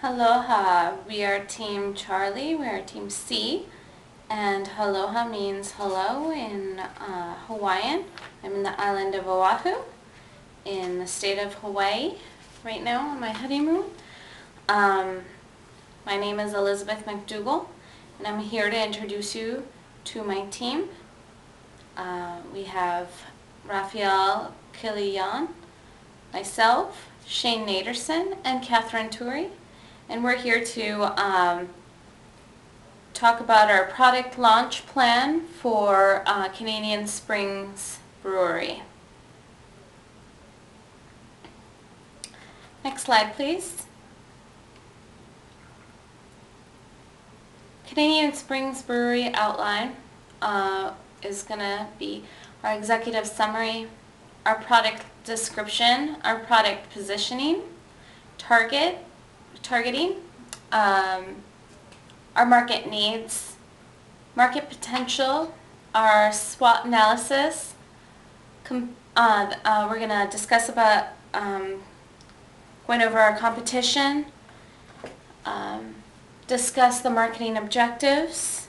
Aloha, we are Team Charlie, we are Team C, and aloha means hello in Hawaiian. I'm in the island of Oahu, in the state of Hawaii, right now on my honeymoon. My name is Elizabeth McDougall, and I'm here to introduce you to my team. We have Raphael Kilian, myself, Shane Naderson, and Catherine Turi. And we're here to talk about our product launch plan for Canadian Springs Brewery. Next slide, please. Canadian Springs Brewery outline is going to be our executive summary, our product description, our product positioning, targeting, our market needs, market potential, our SWOT analysis. We're going to discuss about going over our competition, discuss the marketing objectives,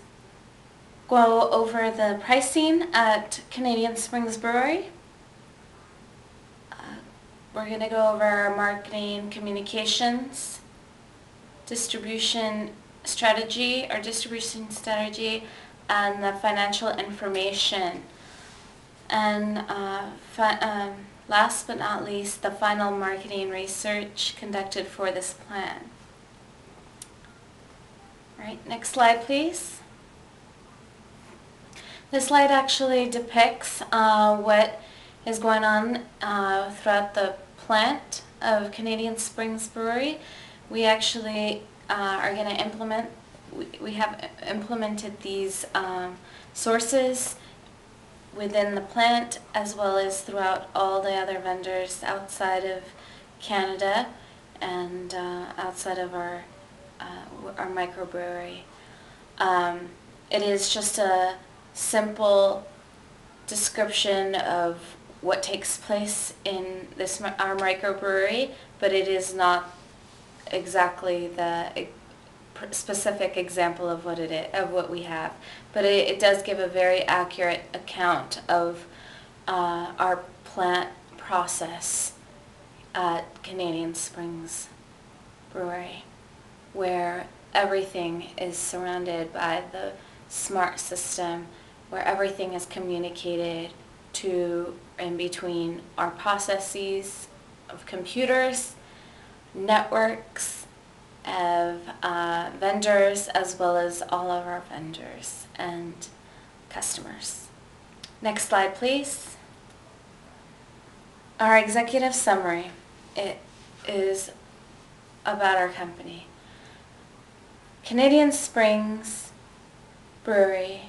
go over the pricing at Canadian Springs Brewery. We're going to go over our marketing communications, distribution strategy, and the financial information. And last but not least, the final marketing research conducted for this plan. All right, next slide, please. This slide actually depicts what is going on throughout the plant of Canadian Springs Brewery. We actually are going to implement, we have implemented these sources within the plant as well as throughout all the other vendors outside of Canada and outside of our microbrewery. It is just a simple description of what takes place in our microbrewery, but it is not exactly the specific example of what we have, but it does give a very accurate account of our plant process at Canadian Springs Brewery, where everything is surrounded by the SMART system, where everything is communicated to in between our processes of computers, networks of vendors, as well as all of our vendors and customers. Next slide, please. Our executive summary. It is about our company. Canadian Springs Brewery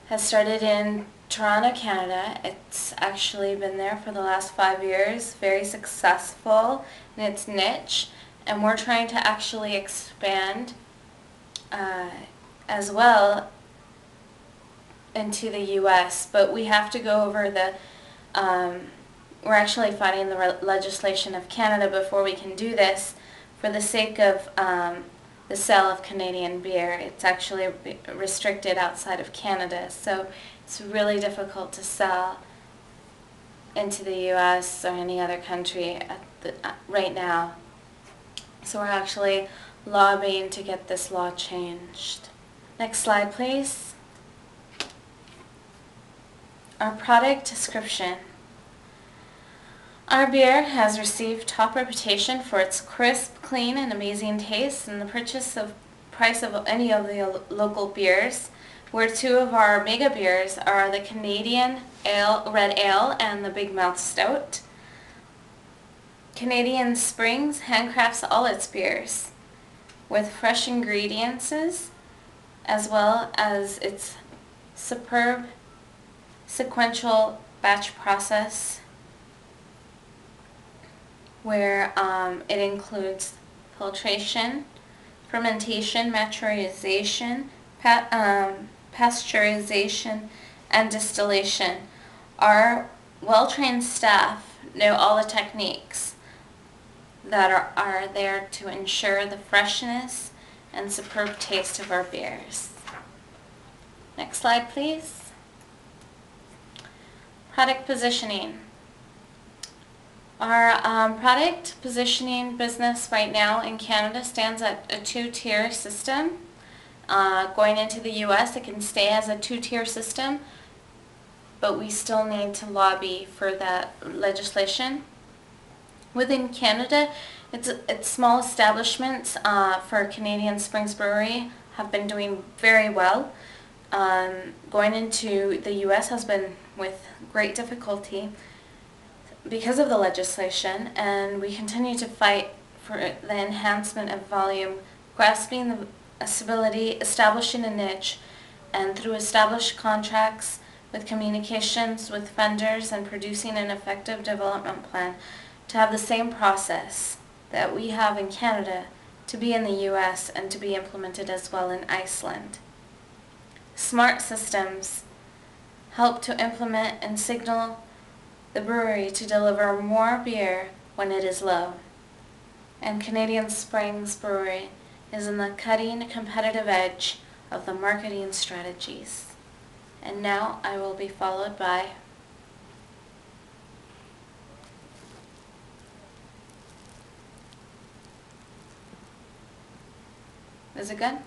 has started in Toronto, Canada. It's actually been there for the last 5 years, very successful in its niche, and we're trying to actually expand as well into the U.S., but we have to go over we're actually fighting the legislation of Canada before we can do this for the sake of the sale of Canadian beer. It's actually restricted outside of Canada, so it's really difficult to sell into the U.S. or any other country right now. So we're actually lobbying to get this law changed. Next slide, please. Our product description. Our beer has received top reputation for its crisp, clean, and amazing taste, and the price of any of the local beers, where two of our mega beers are the Canadian Red Ale and the Big Mouth Stout. Canadian Springs handcrafts all its beers with fresh ingredients as well as its superb sequential batch process, where it includes filtration, fermentation, maturation, pasteurization, and distillation. Our well-trained staff know all the techniques that are there to ensure the freshness and superb taste of our beers. Next slide, please. Product positioning. Our product positioning business right now in Canada stands at a two-tier system. Going into the US, it can stay as a two-tier system, but we still need to lobby for that legislation. Within Canada, it's small establishments for Canadian Springs Brewery have been doing very well. Going into the US has been with great difficulty because of the legislation, and we continue to fight for the enhancement of volume, grasping the stability, establishing a niche, and through established contracts with communications with vendors and producing an effective development plan to have the same process that we have in Canada to be in the US and to be implemented as well in Iceland. Smart systems help to implement and signal the brewery to deliver more beer when it is low. And Canadian Springs Brewery is in the cutting competitive edge of the marketing strategies. And now I will be followed by Is it good?